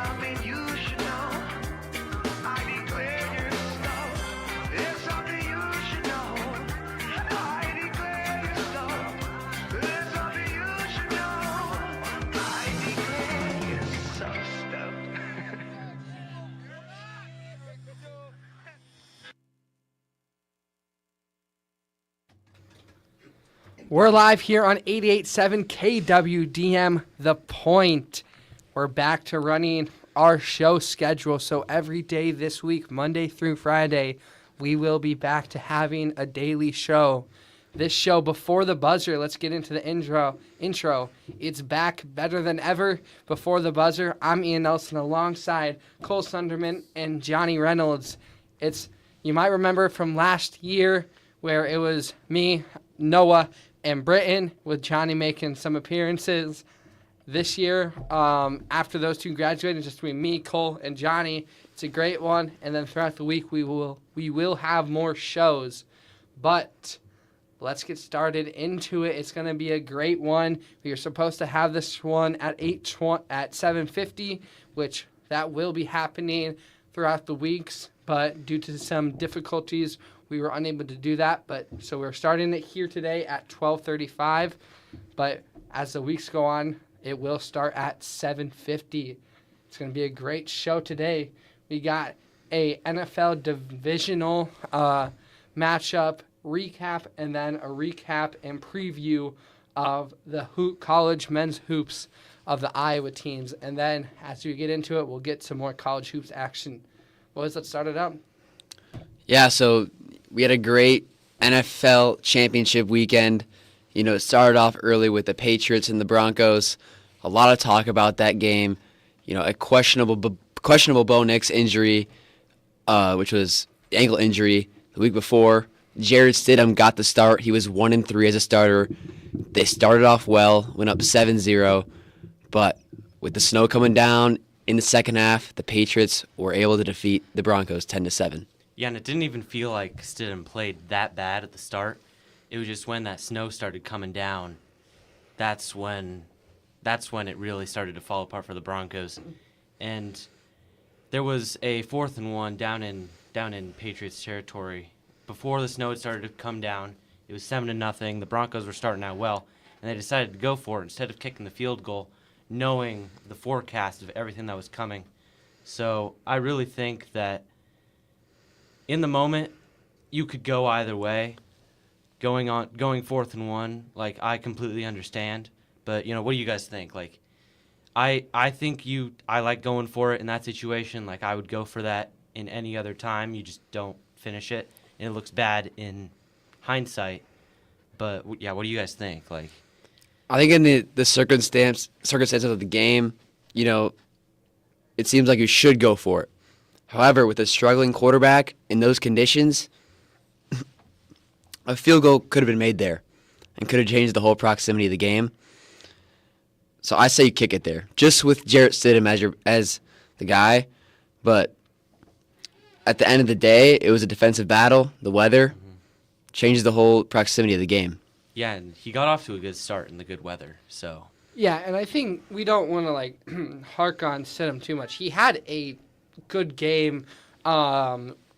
something you should know. I declare you're slow. It's something you should know. I declare you're slow. It's something you should know. I declare you're so stoked. We're live here on 88.7 KWDM, The Point. We're back to running our show schedule. So every day this week, Monday through Friday, we will be back to having a daily show. This show, Before the Buzzer, let's get into the intro. It's back better than ever. Before the Buzzer, I'm Ian Nelson alongside Cole Sunderman and Johnny Reynolds. You might remember from last year where it was me, Noah, and Britton, with Johnny making some appearances. This year, after those two graduated, just between me, Cole, and Johnny, it's a great one. And then throughout the week, we will have more shows. But let's get started into it. It's going to be a great one. We are supposed to have this one at 7:50, which that will be happening throughout the weeks. But due to some difficulties, we were unable to do that. So we're starting it here today at 12:35. But as the weeks go on, it will start at 7:50. It's going to be a great show today. We got a NFL divisional matchup recap, and then a recap and preview of the college men's hoops of the Iowa teams. And then as we get into it, we'll get some more college hoops action. Boys, let's start it up. Yeah, so we had a great NFL championship weekend. You know, it started off early with the Patriots and the Broncos. A lot of talk about that game. You know, a questionable Bo Nix injury, which was ankle injury the week before. Jared Stidham got the start. He was 1-3 as a starter. They started off well, went up 7-0, but with the snow coming down in the second half, the Patriots were able to defeat the Broncos 10-7. Yeah, and it didn't even feel like Stidham played that bad at the start. It was just when that snow started coming down, that's when it really started to fall apart for the Broncos. And there was a 4th and 1 down in Patriots territory. Before the snow had started to come down, it was 7-0. The Broncos were starting out well, and they decided to go for it instead of kicking the field goal, knowing the forecast of everything that was coming. So I really think that in the moment, you could go either way. Going 4th and 1, like, I completely understand. But, you know, what do you guys think? Like, I think I like going for it in that situation. Like, I would go for that in any other time. You just don't finish it. And it looks bad in hindsight. But, yeah, what do you guys think? Like, I think in the circumstances of the game, you know, it seems like you should go for it. However, with a struggling quarterback in those conditions, a field goal could have been made there and could have changed the whole proximity of the game. So I say you kick it there, just with Jarrett Stidham as the guy. But at the end of the day, it was a defensive battle. The weather changes the whole proximity of the game. yeah, and he got off to a good start in the good weather, so. Yeah, and I think we don't want to, hark on Stidham too much. He had a good game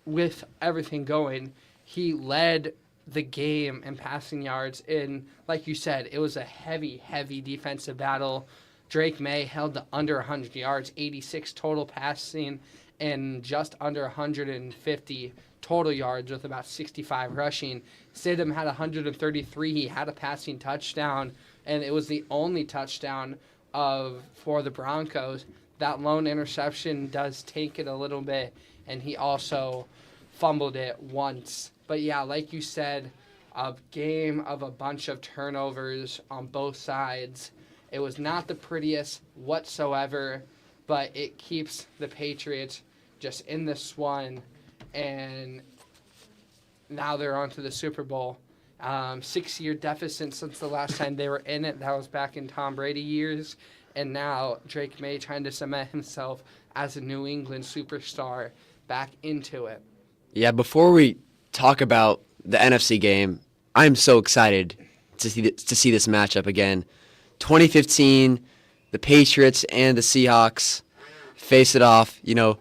with everything going. He led the game in passing yards. And like you said, it was a heavy defensive battle. Drake May held to under 100 yards, 86 total passing, and just under 150 total yards with about 65 rushing. Stidham had 133. He had a passing touchdown, and it was the only touchdown for the Broncos. That lone interception does take it a little bit, and he also fumbled it once. But yeah, like you said, a game of a bunch of turnovers on both sides. It was not the prettiest whatsoever, but it keeps the Patriots just in this one, and now they're on to the Super Bowl. 6-year deficit since the last time they were in it. That was back in Tom Brady years. And now Drake May trying to cement himself as a New England superstar back into it. Yeah, before we talk about the NFC game, I'm so excited to see this matchup again. 2015, the Patriots and the Seahawks face it off, an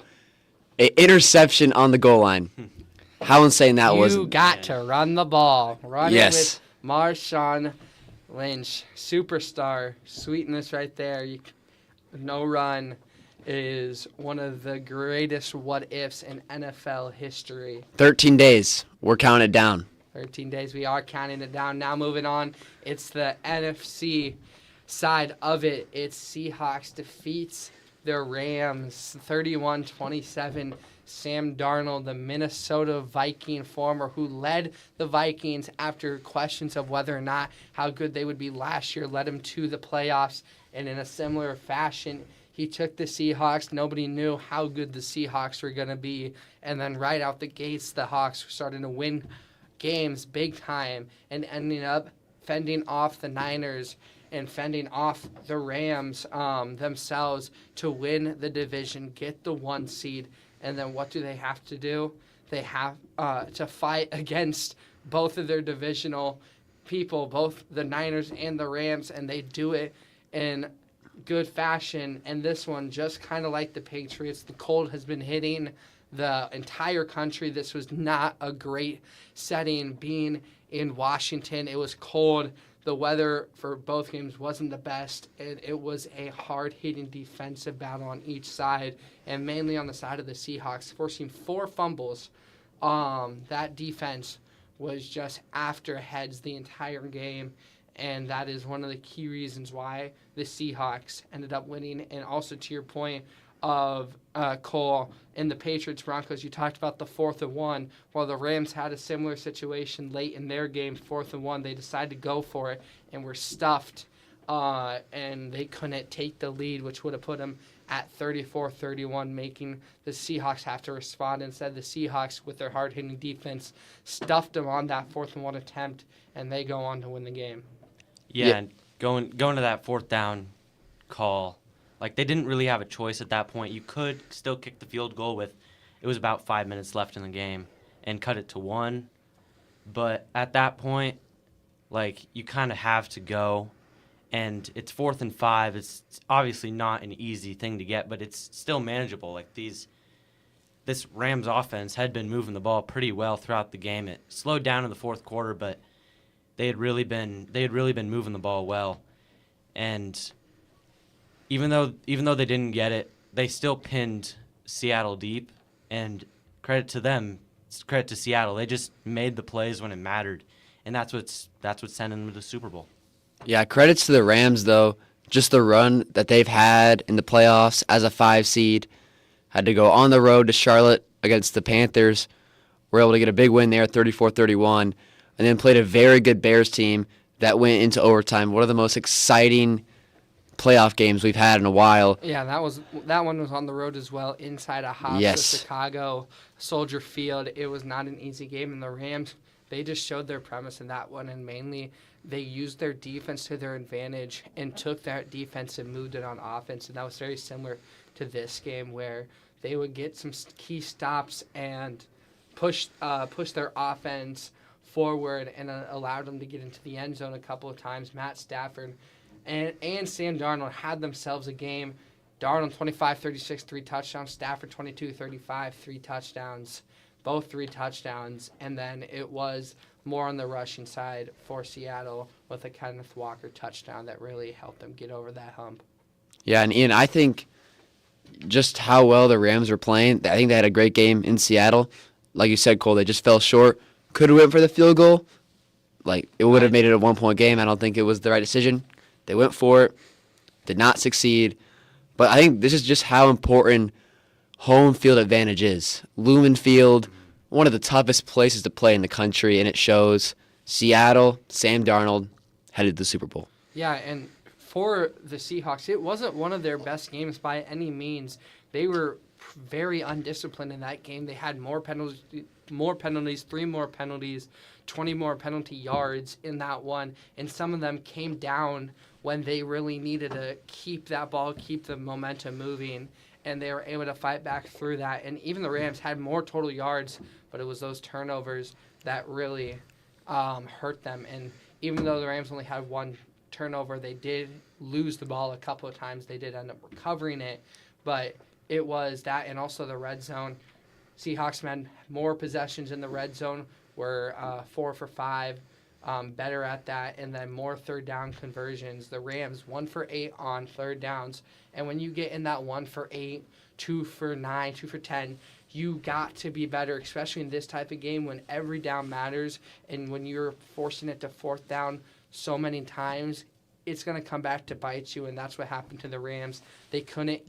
interception on the goal line. How insane that was. You got to run the ball. Run Yes. it with Marshawn Lynch. Superstar. Sweetness right there. No run is one of the greatest what-ifs in NFL history. 13 days. We're counting down. 13 days. We are counting it down. Now moving on. It's the NFC side of it. It's Seahawks defeats the Rams 31-27. Sam Darnold, the Minnesota Viking former who led the Vikings after questions of whether or not how good they would be last year, led them to the playoffs. And in a similar fashion, he took the Seahawks. Nobody knew how good the Seahawks were going to be. And then right out the gates, the Hawks were starting to win games big time and ending up fending off the Niners and fending off the Rams themselves to win the division, get the 1 seed. And then what do they have to do? They have to fight against both of their divisional people, both the Niners and the Rams, and they do it in good fashion. And this one, just kind of like the Patriots, the cold has been hitting the entire country. This was not a great setting being in Washington. It was cold. The weather for both games wasn't the best, and it was a hard-hitting defensive battle on each side, and mainly on the side of the Seahawks, forcing 4 fumbles. That defense was just after heads the entire game, and that is one of the key reasons why the Seahawks ended up winning. And also to your point of Cole in the Patriots-Broncos, you talked about the 4th and 1. While the Rams had a similar situation late in their game, 4th and 1, they decided to go for it and were stuffed, and they couldn't take the lead, which would have put them at 34-31, making the Seahawks have to respond. Instead, the Seahawks, with their hard-hitting defense, stuffed them on that 4th and 1 attempt, and they go on to win the game. Yeah, and going to that 4th down call, like, they didn't really have a choice at that point. You could still kick the field goal with, it was about 5 minutes left in the game, and cut it to 1. But at that point, like, you kind of have to go, and it's 4th and 5. It's obviously not an easy thing to get, but it's still manageable. Like, this Rams offense had been moving the ball pretty well throughout the game. It slowed down in the 4th quarter, but they had really been moving the ball well. And even though they didn't get it, they still pinned Seattle deep, and credit to them, credit to Seattle. They just made the plays when it mattered, and that's what sent them to the Super Bowl. Yeah, credits to the Rams, though. Just the run that they've had in the playoffs as a 5 seed. Had to go on the road to Charlotte against the Panthers. Were able to get a big win there, 34-31, and then played a very good Bears team that went into overtime. One of the most exciting playoff games we've had in a while. Yeah, that one was on the road as well, inside a house Yes. Chicago Soldier Field. It was not an easy game, and the Rams, they just showed their premise in that one, and mainly they used their defense to their advantage and took that defense and moved it on offense, and that was very similar to this game where they would get some key stops and push their offense forward and allowed them to get into the end zone a couple of times. Matt Stafford and Sam Darnold had themselves a game. Darnold 25-36, 3 touchdowns. Stafford 22-35, 3 touchdowns. Both 3 touchdowns. And then it was more on the rushing side for Seattle with a Kenneth Walker touchdown that really helped them get over that hump. Yeah, and Ian, I think just how well the Rams were playing, I think they had a great game in Seattle. Like you said, Cole, they just fell short. Could have went for the field goal. Like, it would have made it a 1-point game. I don't think it was the right decision. They went for it, did not succeed. But I think this is just how important home field advantage is. Lumen Field, one of the toughest places to play in the country, and it shows. Seattle, Sam Darnold, headed to the Super Bowl. Yeah, and for the Seahawks, it wasn't one of their best games by any means. They were very undisciplined in that game. They had more penalties, 3 more penalties, 20 more penalty yards in that one, and some of them came down when they really needed to keep that ball, keep the momentum moving, and they were able to fight back through that. And even the Rams had more total yards, but it was those turnovers that really hurt them. And even though the Rams only had 1 turnover, they did lose the ball a couple of times. They did end up recovering it, but it was that and also the red zone. Seahawks had more possessions in the red zone, were 4 for 5, better at that, and then more third down conversions. The Rams 1 for 8 on third downs, and when you get in that 1 for 8, 2 for 9, 2 for 10, you got to be better, especially in this type of game when every down matters, and when you're forcing it to fourth down so many times, it's going to come back to bite you, and that's what happened to the Rams. They couldn't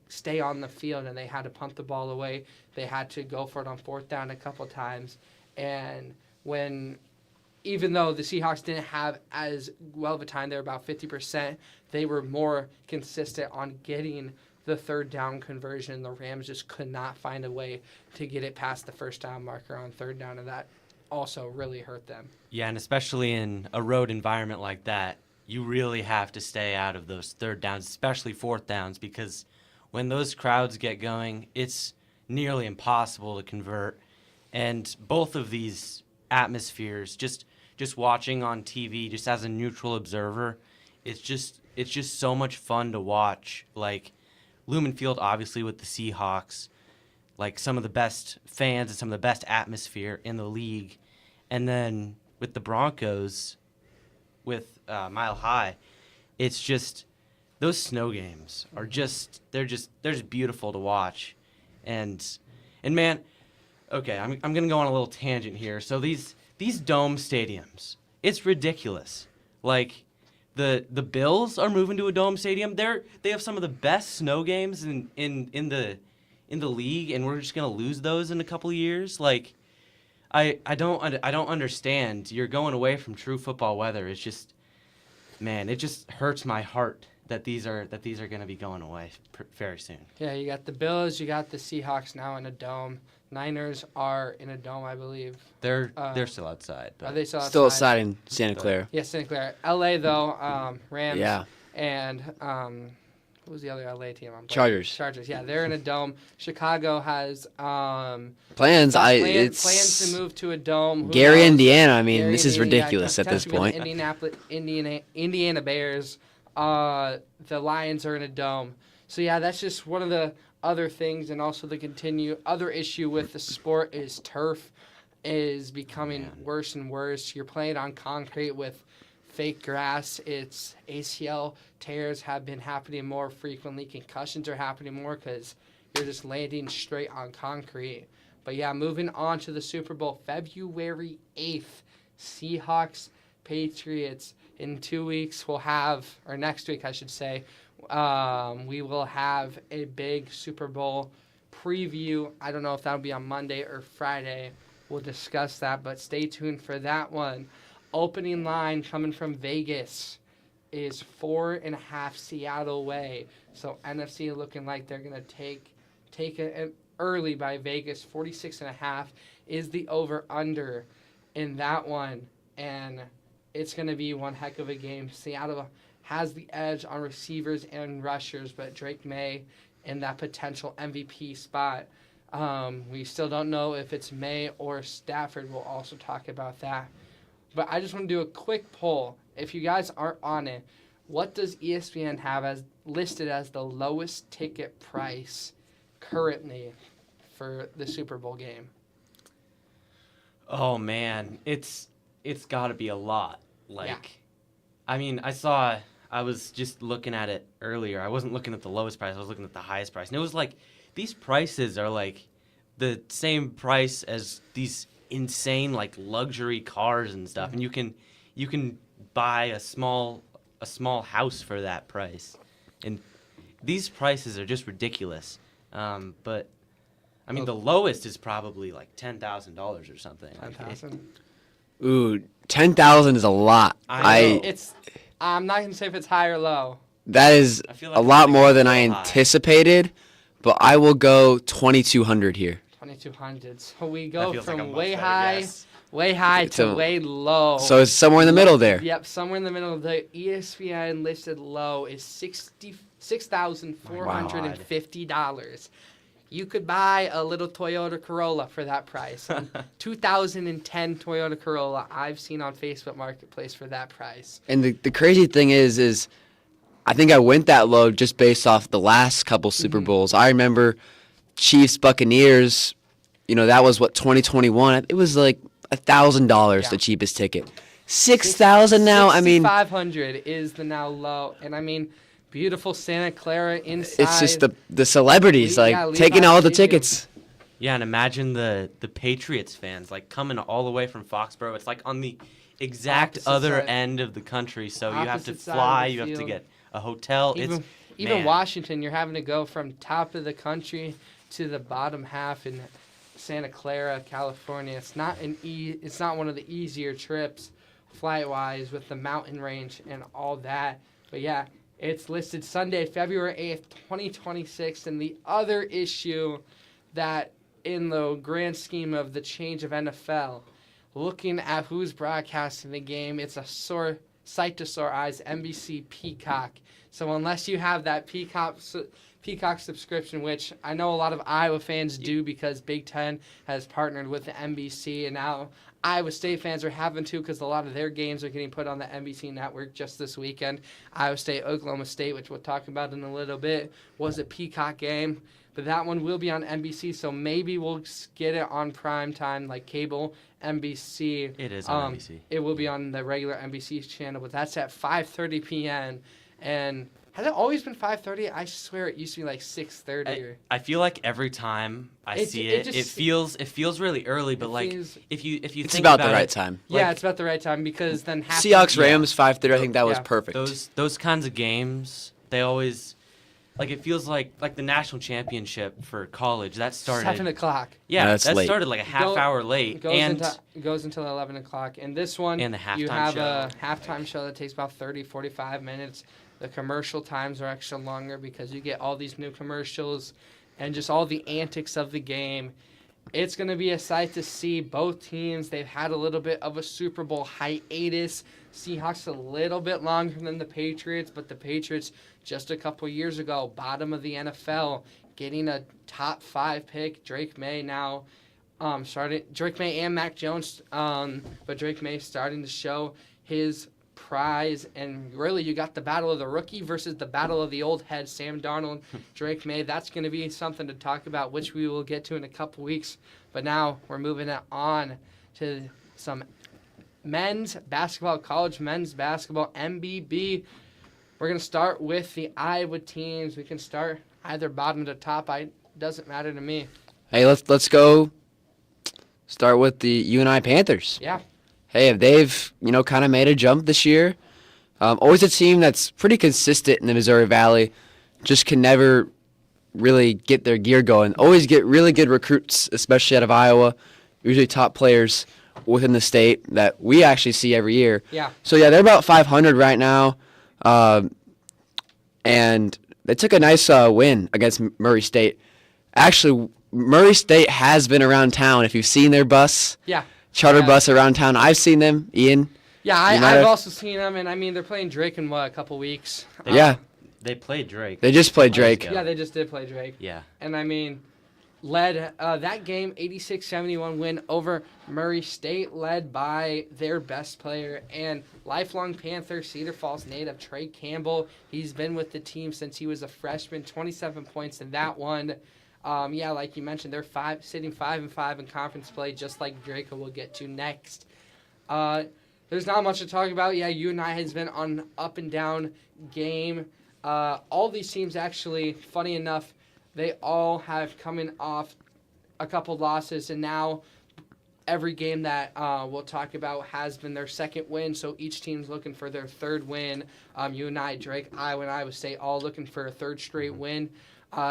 stay on the field, and they had to punt the ball away. They had to go for it on fourth down a couple times. And even though the Seahawks didn't have as well of a time, they were about 50%, they were more consistent on getting the third down conversion. The Rams just could not find a way to get it past the first down marker on third down, and that also really hurt them. Yeah, and especially in a road environment like that, you really have to stay out of those third downs, especially fourth downs, because when those crowds get going, it's nearly impossible to convert. And both of these atmospheres, just watching on TV, just as a neutral observer, it's just so much fun to watch. Like Lumen Field, obviously with the Seahawks, like some of the best fans and some of the best atmosphere in the league, and then with the Broncos, with Mile High, it's just those snow games are they're just beautiful to watch, and man, okay, I'm gonna go on a little tangent here. So these dome stadiums, it's ridiculous. Like the Bills are moving to a dome stadium. They have some of the best snow games in the league, and we're just gonna lose those in a couple of years. Like I don't understand. You're going away from true football weather. It's just, man, it just hurts my heart that these are going to be going away very soon. Yeah, you got the Bills, you got the Seahawks now in a dome. Niners are in a dome, I believe. They're still outside. Are they still outside? Still outside in Santa Clara. Yeah, Santa Clara. LA though, Rams. Yeah. And what was the other LA team? Chargers. Chargers. Yeah, they're in a dome. Chicago has Plans. plans to move to a dome. Who Gary, knows? Indiana. I mean, Gary, this is Indiana, ridiculous at this potentially point. The Indiana Bears. The Lions are in a dome. So yeah, that's just one of the other things, and also the other issue with the sport is turf is becoming worse and worse. You're playing on concrete with fake grass. It's ACL tears have been happening more frequently. Concussions are happening more because you're just landing straight on concrete. But yeah, moving on to the Super Bowl, February 8th, Seahawks, Patriots. In 2 weeks, or next week, I should say, we will have a big Super Bowl preview. I don't know if that'll be on Monday or Friday. We'll discuss that, but stay tuned for that one. Opening line coming from Vegas is 4.5 Seattle way. So NFC looking like they're going to take it early by Vegas. 46.5 is the over-under in that one. And it's going to be one heck of a game. Seattle has the edge on receivers and rushers, but Drake May in that potential MVP spot. We still don't know if it's May or Stafford. We'll also talk about that. But I just want to do a quick poll. If you guys aren't on it, what does ESPN have as listed as the lowest ticket price currently for the Super Bowl game? Oh man, it's got to be a lot. Yeah. I mean, I was just looking at it earlier. I wasn't looking at the lowest price. I was looking at the highest price. And it was like, these prices are like the same price as these insane like luxury cars and stuff. And you can buy a small house for that price. And these prices are just ridiculous. But I mean, the lowest is probably like $10,000 or something. $10,000. Ooh, 10,000 is a lot. I'm not gonna say if it's high or low. That is I feel like a it's lot gonna more go than I high. anticipated, but I will go 2,200 here. 2,200. So we That go feels like a from much way better high, guess. way high to So- way low. So it's somewhere in the middle there. Yep, somewhere in the middle. The ESPN listed low is $66,450. You could buy a little Toyota Corolla for that price. 2010 Toyota Corolla I've seen on Facebook Marketplace for that price. And the crazy thing is I think I went that low just based off the last couple Super Bowls. I remember Chiefs Buccaneers. That was 2021. It was like $1,000 the cheapest ticket. 6,000 now. I mean, 500 is the now low, and I mean, beautiful Santa Clara inside. it's just the celebrities taking all the tickets. Yeah, and imagine the Patriots fans coming all the way from Foxborough. It's on the exact Opposite other side. end of the country, so you have to Opposite side of fly, the you have to field. get a hotel. Even Man. Washington, you're having to go from top of the country to the bottom half in Santa Clara, California. It's not it's not one of the easier trips flight-wise with the mountain range and all that. But yeah, it's listed Sunday, February 8th, 2026. And the other issue that in the grand scheme of the change of NFL, looking at who's broadcasting the game, it's a sight to sore eyes, NBC Peacock. So unless you have that Peacock subscription, which I know a lot of Iowa fans do because Big Ten has partnered with the NBC, and now Iowa State fans are having to because a lot of their games are getting put on the NBC network just this weekend. Iowa State, Oklahoma State, which we'll talk about in a little bit, was a Peacock game. But that one will be on NBC, so maybe we'll get it on prime time, like cable NBC. It is on NBC. It will be on the regular NBC channel, but that's at 5:30 p.m. And has it always been 5:30? I swear it used to be like 6:30. I feel like every time I see it, it feels really early. But if you It's think about the right time. Yeah, it's about the right time because then Seahawks Rams 5:30. I think that was Yeah. perfect. those kinds of games, they always it feels like the national championship for college that started 7 o'clock. Yeah, No, that's that late. started like a half hour late, Goes until 11 o'clock. And this one, And the halftime you have show. a halftime show that takes about 30, 45 minutes. The commercial times are extra longer because you get all these new commercials and just all the antics of the game. It's going to be a sight to see. Both teams, they've had a little bit of a Super Bowl hiatus. Seahawks a little bit longer than the Patriots, but the Patriots just a couple years ago, bottom of the NFL, getting a top 5 pick. Drake May now Drake May and Mac Jones, but Drake May starting to show his prize, and really you got the battle of the rookie versus the battle of the old head, Sam Darnold, Drake May. That's going to be something to talk about, which we will get to in a couple weeks. But now we're moving it on to some men's basketball, college men's basketball, MBB. We're going to start with the Iowa teams. We can start either bottom to top. Doesn't matter to me. Hey, let's go start with the UNI Panthers. Yeah. Hey, if they've, kind of made a jump this year. Always a team that's pretty consistent in the Missouri Valley. Just can never really get their gear going. Always get really good recruits, especially out of Iowa. Usually top players within the state that we actually see every year. Yeah. So, yeah, they're about 500 right now. And they took a nice win against Murray State. Actually, Murray State has been around town. If you've seen their bus. Yeah. Charter bus around town. I've seen them, Ian. Yeah, I've also seen them, and I mean they're playing Drake in a couple weeks. They played Drake. They just played Drake. Yeah, they just did play Drake. Yeah. And I mean, led that game 86-71 win over Murray State, led by their best player and lifelong Panther, Cedar Falls native Trey Campbell. He's been with the team since he was a freshman. 27 points in that one. Like you mentioned, they're sitting 5-5 in conference play, just like Draco will get to next. There's not much to talk about. Yeah, UNI has been on an up and down game. All these teams actually, funny enough, they all have coming off a couple losses, and now every game that we'll talk about has been their second win. So each team's looking for their third win. UNI, Drake, Iowa, and Iowa State all looking for a third straight win.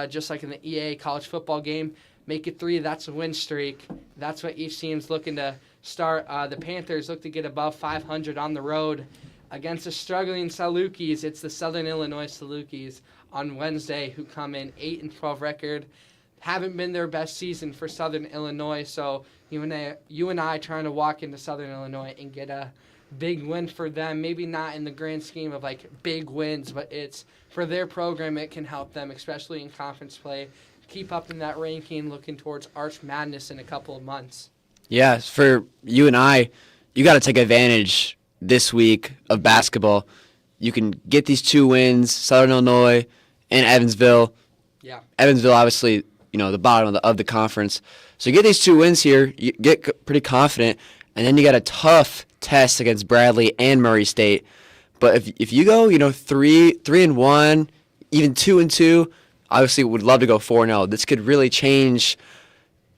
Just like in the EA college football game, make it 3, that's a win streak. That's what each team's looking to start. The Panthers look to get above 500 on the road against the struggling Salukis. It's the Southern Illinois Salukis on Wednesday who come in 8-12 record. Haven't been their best season for Southern Illinois, so UNI trying to walk into Southern Illinois and get a big win for them. Maybe not in the grand scheme of big wins, but it's for their program. It can help them, especially in conference play, keep up in that ranking, looking towards Arch Madness in a couple of months. Yeah, for UNI, you got to take advantage this week of basketball. you can get these 2 wins, Southern Illinois and Evansville. Yeah. Evansville, obviously, the bottom of the conference. So you get these 2 wins here, you get pretty confident, and then you got a tough test against Bradley and Murray State. But if you go, 3-1, even 2-2, obviously would love to go 4-0. This could really change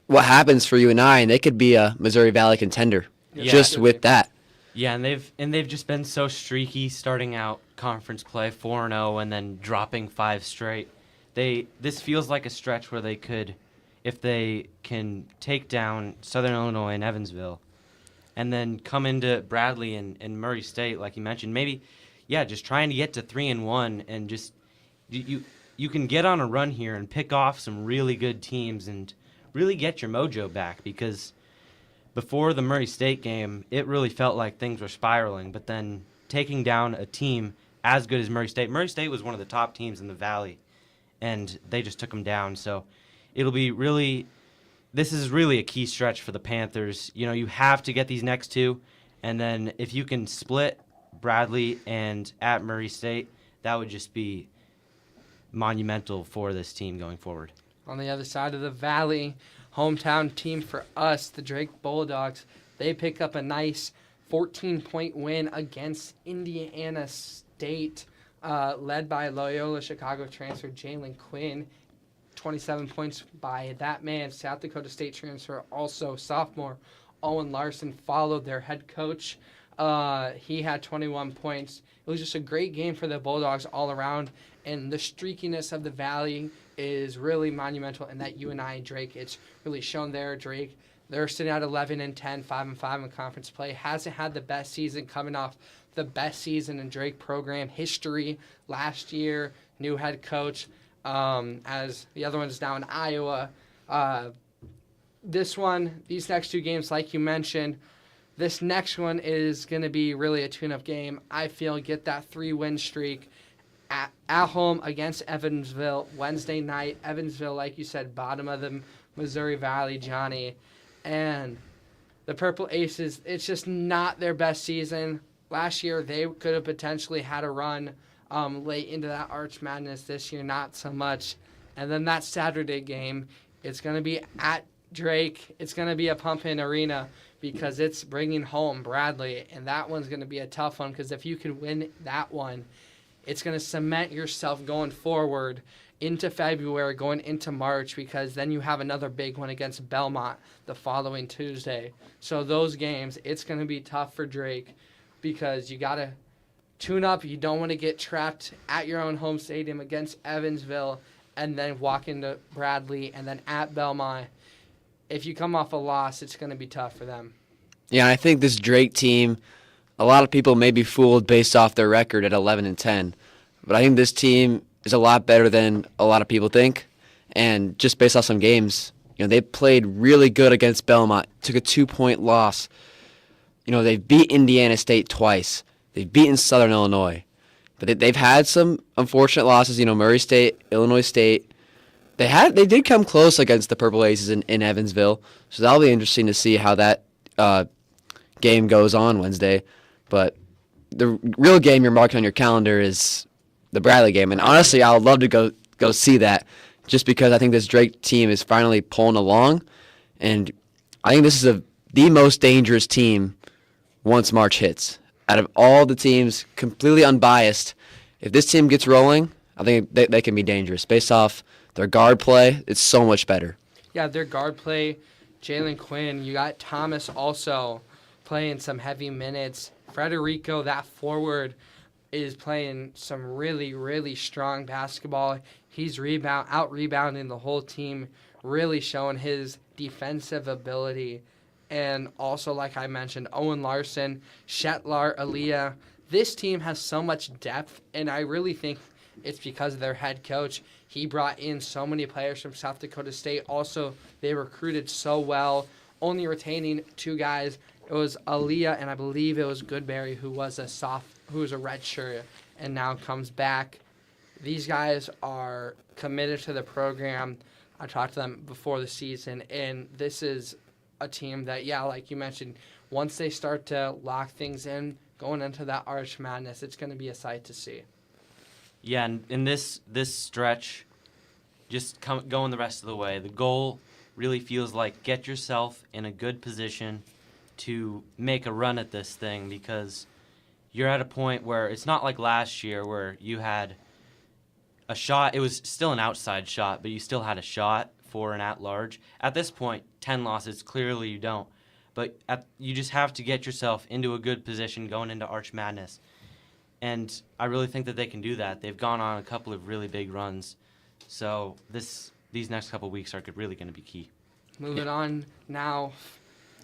what happens for UNI, and they could be a Missouri Valley contender just with that. Yeah, and they've just been so streaky starting out conference play 4-0 and then dropping 5 straight. This feels like a stretch where they could, if they can take down Southern Illinois and Evansville, and then come into Bradley and Murray State, like you mentioned, maybe, just trying to get to 3-1 and just you can get on a run here and pick off some really good teams and really get your mojo back, because before the Murray State game, it really felt like things were spiraling. But then taking down a team as good as Murray State was one of the top teams in the Valley, and they just took them down. So this is really a key stretch for the Panthers. You have to get these next 2, and then if you can split Bradley and at Murray State, that would just be monumental for this team going forward. On the other side of the valley, hometown team for us, the Drake Bulldogs, they pick up a nice 14-point win against Indiana State, led by Loyola Chicago transfer Jalen Quinn. 27 points by that man. South Dakota State transfer, also sophomore, Owen Larson, followed their head coach. He had 21 points. It was just a great game for the Bulldogs all around, and the streakiness of the Valley is really monumental, and that UNI and Drake, it's really shown there. Drake, they're sitting at 11-10, 5-5 in conference play. Hasn't had the best season, coming off the best season in Drake program history last year. New head coach, as the other one's now in Iowa. These next 2 games, like you mentioned, this next one is going to be really a tune-up game. I feel get that 3-win streak at home against Evansville Wednesday night. Evansville, like you said, bottom of the Missouri Valley, Johnny. And the Purple Aces, it's just not their best season. Last year, they could have potentially had a run late into that Arch Madness. This year, not so much. And then that Saturday game, it's going to be at Drake. It's going to be a pump-in arena because it's bringing home Bradley. And that one's going to be a tough one, because if you can win that one, it's going to cement yourself going forward into February, going into March, because then you have another big one against Belmont the following Tuesday. So those games, it's going to be tough for Drake, because you got to tune up. You don't want to get trapped at your own home stadium against Evansville and then walk into Bradley and then at Belmont. If you come off a loss, it's going to be tough for them. Yeah, I think this Drake team, a lot of people may be fooled based off their record at 11-10, but I think this team is a lot better than a lot of people think. And just based off some games, they played really good against Belmont, took a 2-point loss. They've beat Indiana State twice. They've beaten Southern Illinois. But they've had some unfortunate losses, Murray State, Illinois State. They did come close against the Purple Aces in Evansville, so that'll be interesting to see how that game goes on Wednesday. But the real game you're marking on your calendar is the Bradley game, and honestly, I would love to go see that, just because I think this Drake team is finally pulling along, and I think this is the most dangerous team once March hits. Out of all the teams, completely unbiased, if this team gets rolling, I think they can be dangerous. Based off their guard play, it's so much better. Yeah, their guard play, Jalen Quinn. You got Thomas also playing some heavy minutes. Federico, that forward, is playing some really, really strong basketball. He's out-rebounding the whole team, really showing his defensive ability. And also, like I mentioned, Owen Larson, Shetlar, Aaliyah. This team has so much depth, and I really think it's because of their head coach. He brought in so many players from South Dakota State. Also, they recruited so well, only retaining 2 guys. It was Aaliyah, and I believe it was Goodberry, who was a redshirt and now comes back. These guys are committed to the program. I talked to them before the season, and this is a team that, yeah, like you mentioned, once they start to lock things in, going into that Arch Madness, it's going to be a sight to see. Yeah, and in this stretch, just going the rest of the way, the goal really feels like get yourself in a good position to make a run at this thing, because you're at a point where it's not like last year where you had a shot. It was still an outside shot, but you still had a shot for an at-large. At this point, 10 losses, clearly you don't. But you just have to get yourself into a good position going into Arch Madness. And I really think that they can do that. They've gone on a couple of really big runs. So these next couple of weeks are really going to be key. Moving on now,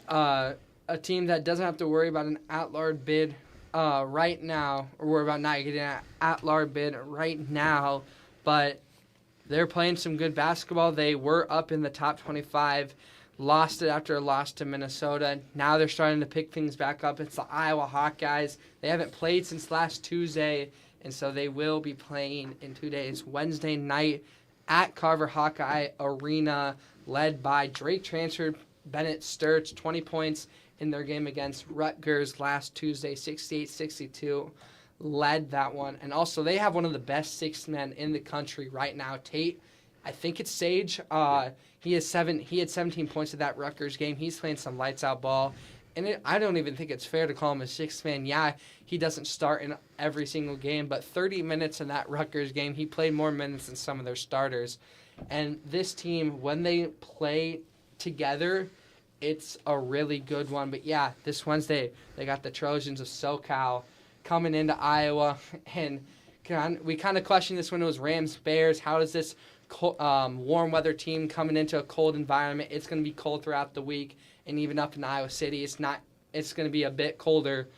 a team that doesn't have to worry about an at-large bid right now, or worry about not getting an at-large bid right now, but they're playing some good basketball. They were up in the top 25, lost it after a loss to Minnesota. Now they're starting to pick things back up. It's the Iowa Hawkeyes. They haven't played since last Tuesday, and so they will be playing in 2 days, Wednesday night at Carver Hawkeye Arena, led by Drake transfer Bennett Sturts, 20 points in their game against Rutgers last Tuesday, 68-62. Led that one. And also, they have one of the best six men in the country right now. Tate, I think it's Sage. He had 17 points in that Rutgers game. He's playing some lights-out ball. And I don't even think it's fair to call him a sixth man. Yeah, he doesn't start in every single game, but 30 minutes in that Rutgers game, he played more minutes than some of their starters. And this team, when they play together, it's a really good one. But yeah, this Wednesday, they got the Trojans of SoCal coming into Iowa. And we kind of questioned this when it was Rams-Bears. How does this warm weather team coming into a cold environment? It's going to be cold throughout the week. And even up in Iowa City, it's going to be a bit colder.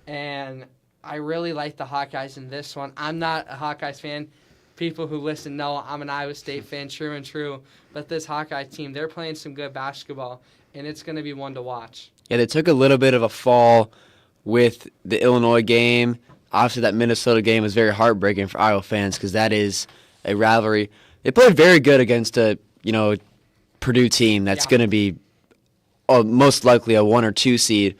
And I really like the Hawkeyes in this one. I'm not a Hawkeyes fan. People who listen know I'm an Iowa State fan, true and true. But this Hawkeye team, they're playing some good basketball, and it's going to be one to watch. Yeah, they took a little bit of a fall with the Illinois game. Obviously, that Minnesota game was very heartbreaking for Iowa fans because that is a rivalry. They played very good against a Purdue team that's going to be most likely a 1 or 2 seed.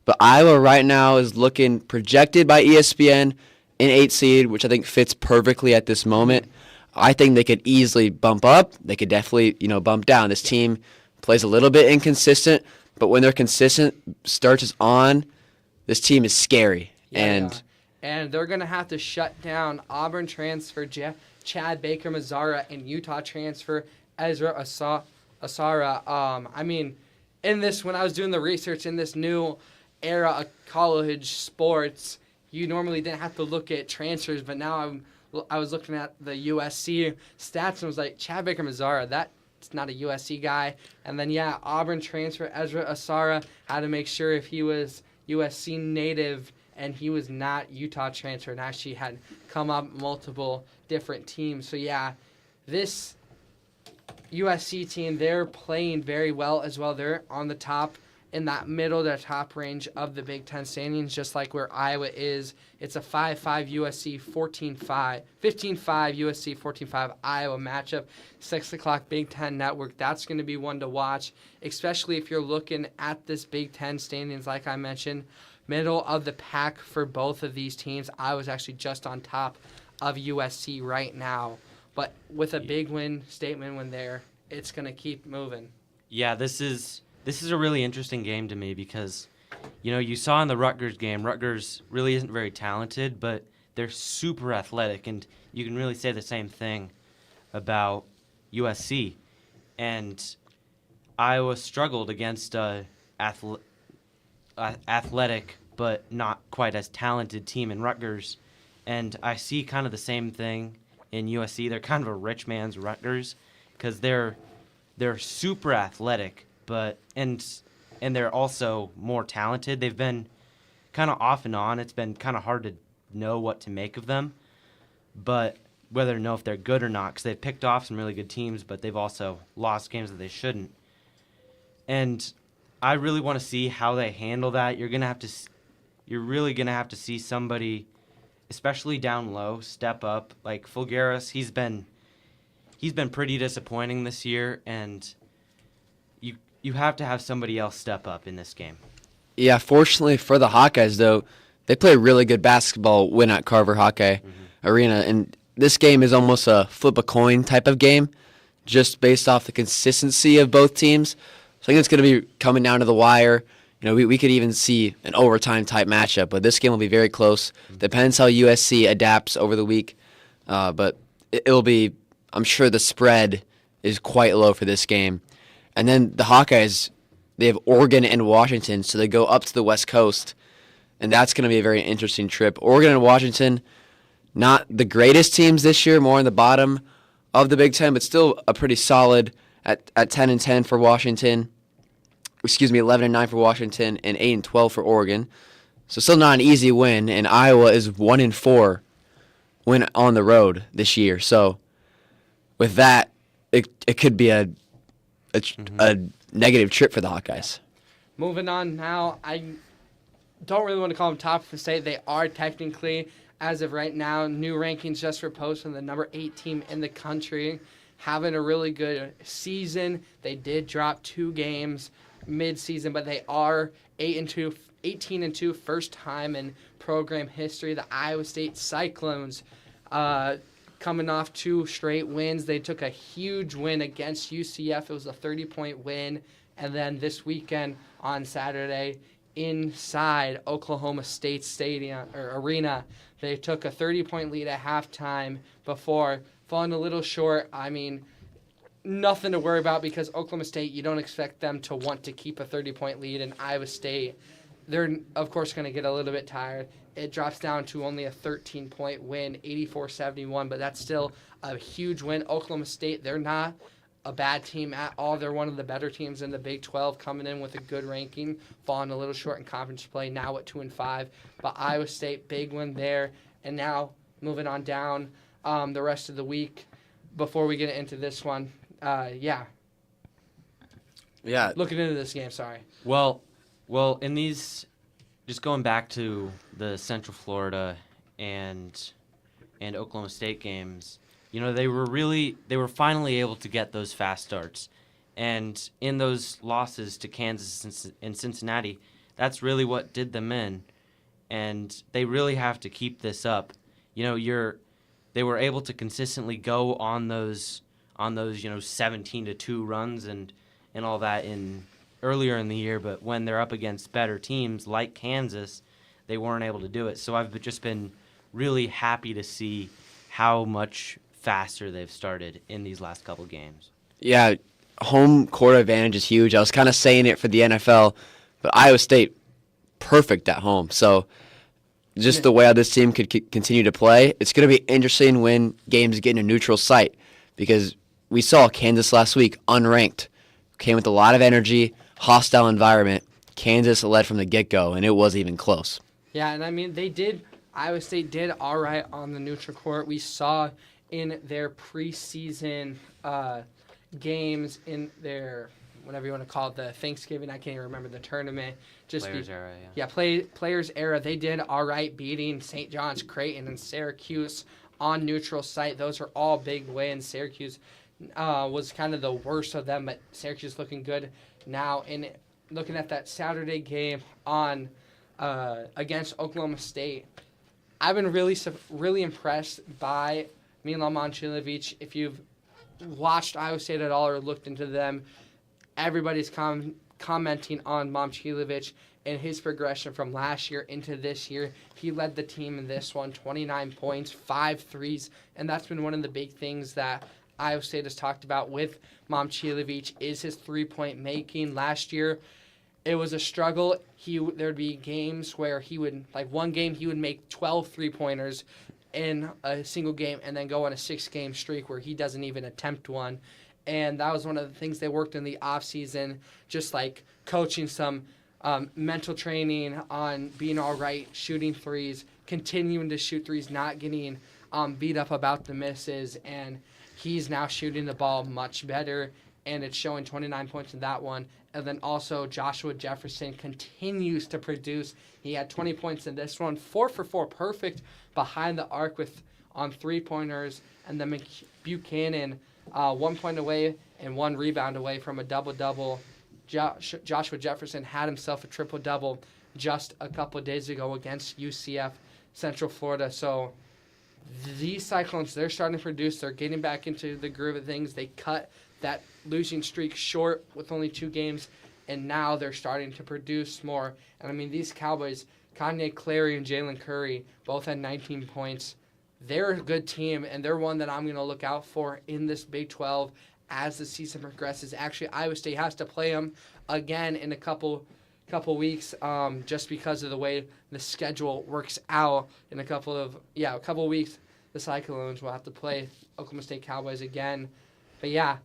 But Iowa right now is looking projected by ESPN an 8 seed, which I think fits perfectly at this moment. I think they could easily bump up. They could definitely, bump down. This team plays a little bit inconsistent, but when they're consistent, Sturts is on, this team is scary. And they're going to have to shut down Auburn transfer Chad Baker-Mazzara and Utah transfer Ezra Asara. When I was doing the research in this new era of college sports, you normally didn't have to look at transfers, but now I was looking at the USC stats and was like, Chad Baker-Mazzara, that's not a USC guy. And then, Auburn transfer Ezra Asara, had to make sure if he was USC native, and he was not Utah transfer, and actually had come up multiple different teams. So, this USC team, they're playing very well as well. They're on the top, in that middle to top range of the Big Ten standings, just like where Iowa is. It's a 5-5 USC, 15-5 USC, 14-5 Iowa matchup. 6 o'clock Big Ten Network. That's going to be one to watch, especially if you're looking at this Big Ten standings, like I mentioned. Middle of the pack for both of these teams. Iowa's actually just on top of USC right now. But with a big statement win there, it's going to keep moving. Yeah, this is a really interesting game to me because, you saw in the Rutgers game, Rutgers really isn't very talented, but they're super athletic, and you can really say the same thing about USC. And Iowa struggled against athletic but not quite as talented team in Rutgers, and I see kind of the same thing in USC. They're kind of a rich man's Rutgers because they're super athletic, but and they're also more talented. They've been kind of off and on. It's been kind of hard to know what to make of them, but whether to know if they're good or not, because they've picked off some really good teams, but they've also lost games that they shouldn't. And I really want to see how they handle that. You're really gonna have to see somebody, especially down low, step up. Like Fulgaris, he's been pretty disappointing this year, and you you have to have somebody else step up in this game. Yeah, fortunately for the Hawkeyes, though, they play really good basketball win at Carver Hawkeye Arena. And this game is almost a flip a coin type of game, just based off the consistency of both teams. So I think it's going to be coming down to the wire. We could even see an overtime type matchup, but this game will be very close. Depends how USC adapts over the week. But it'll be, I'm sure the spread is quite low for this game. And then the Hawkeyes, they have Oregon and Washington, so they go up to the West Coast, and that's going to be a very interesting trip. Oregon and Washington, not the greatest teams this year, more on the bottom of the Big Ten, but still a pretty solid at 10-10 for Washington. 11-9 for Washington and 8-12 for Oregon. So still not an easy win, and Iowa is 1-4 win on the road this year. So with that, it could be a negative trip for the Hawkeyes. Moving on now, I don't really want to call them top of the state. They are technically, as of right now, new rankings just were posted, the number 8 team in the country, having a really good season. They did drop 2 games mid-season, but they are 18-2, first time in program history. The Iowa State Cyclones coming off 2 straight wins. They took a huge win against UCF. It was a 30-point win. And then this weekend on Saturday, inside Oklahoma State Stadium or Arena, they took a 30-point lead at halftime before falling a little short. I mean, nothing to worry about because Oklahoma State, you don't expect them to want to keep a 30-point lead. And Iowa State, they're, of course, going to get a little bit tired. It drops down to only a 13-point win, 84-71, but that's still a huge win. Oklahoma State, they're not a bad team at all. They're one of the better teams in the Big 12, coming in with a good ranking, falling a little short in conference play, now at 2-5. But Iowa State, big win there. And now moving on down the rest of the week before we get into this one. Yeah. Looking into this game, sorry. Well, in these, just going back to the Central Florida and Oklahoma State games, they were finally able to get those fast starts. And in those losses to Kansas and Cincinnati, that's really what did them in. And they really have to keep this up. They were able to consistently go on those 17-2 runs and all that earlier in the year, but when they're up against better teams like Kansas, they weren't able to do it. So I've just been really happy to see how much faster they've started in these last couple games. Yeah, home court advantage is huge. I was kind of saying it for the NFL, but Iowa State, perfect at home. So just the way how this team could continue to play, it's going to be interesting when games get in a neutral site, because we saw Kansas last week, unranked, came with a lot of energy, hostile environment. Kansas led from the get-go, and it wasn't even close. Yeah, and I mean, Iowa State did all right on the neutral court. We saw in their preseason games, in their, whatever you want to call it, the Thanksgiving, I can't even remember the tournament. Players era, yeah. Yeah, Players era. They did all right, beating St. John's, Creighton, and Syracuse on neutral site. Those are all big wins. Syracuse was kind of the worst of them, but Syracuse looking good now. And looking at that Saturday game on against Oklahoma State, I've been really impressed by Milan Momcilovic. If you've watched Iowa State at all or looked into them, everybody's commenting on Momcilovic and his progression from last year into this year. He led the team in this one, 29 points, 5 threes, and that's been one of the big things that Iowa State has talked about with Momcilovic is his three-point making. Last year, it was a struggle. There'd be games where one game he would make 12 three-pointers in a single game and then go on a 6-game streak where he doesn't even attempt one. And that was one of the things they worked in the offseason, just like coaching some mental training on being all right, shooting threes, continuing to shoot threes, not getting beat up about the misses. And he's now shooting the ball much better, and it's showing 29 points in that one. And then also Joshua Jefferson continues to produce. He had 20 points in this one, 4 for 4, perfect behind the arc on three-pointers. And then Buchanan, 1 point away and 1 rebound away from a double-double. Joshua Jefferson had himself a triple-double just a couple of days ago against UCF Central Florida. So these Cyclones, they're starting to produce. They're getting back into the groove of things. They cut that losing streak short with only 2 games, and now they're starting to produce more. And, I mean, these Cowboys, Kanye Clary and Jalen Curry, both had 19 points. They're a good team, and they're one that I'm going to look out for in this Big 12 as the season progresses. Actually, Iowa State has to play them again in a couple weeks, just because of the way the schedule works out. In a couple weeks, the Cyclones will have to play Oklahoma State Cowboys again. But yeah,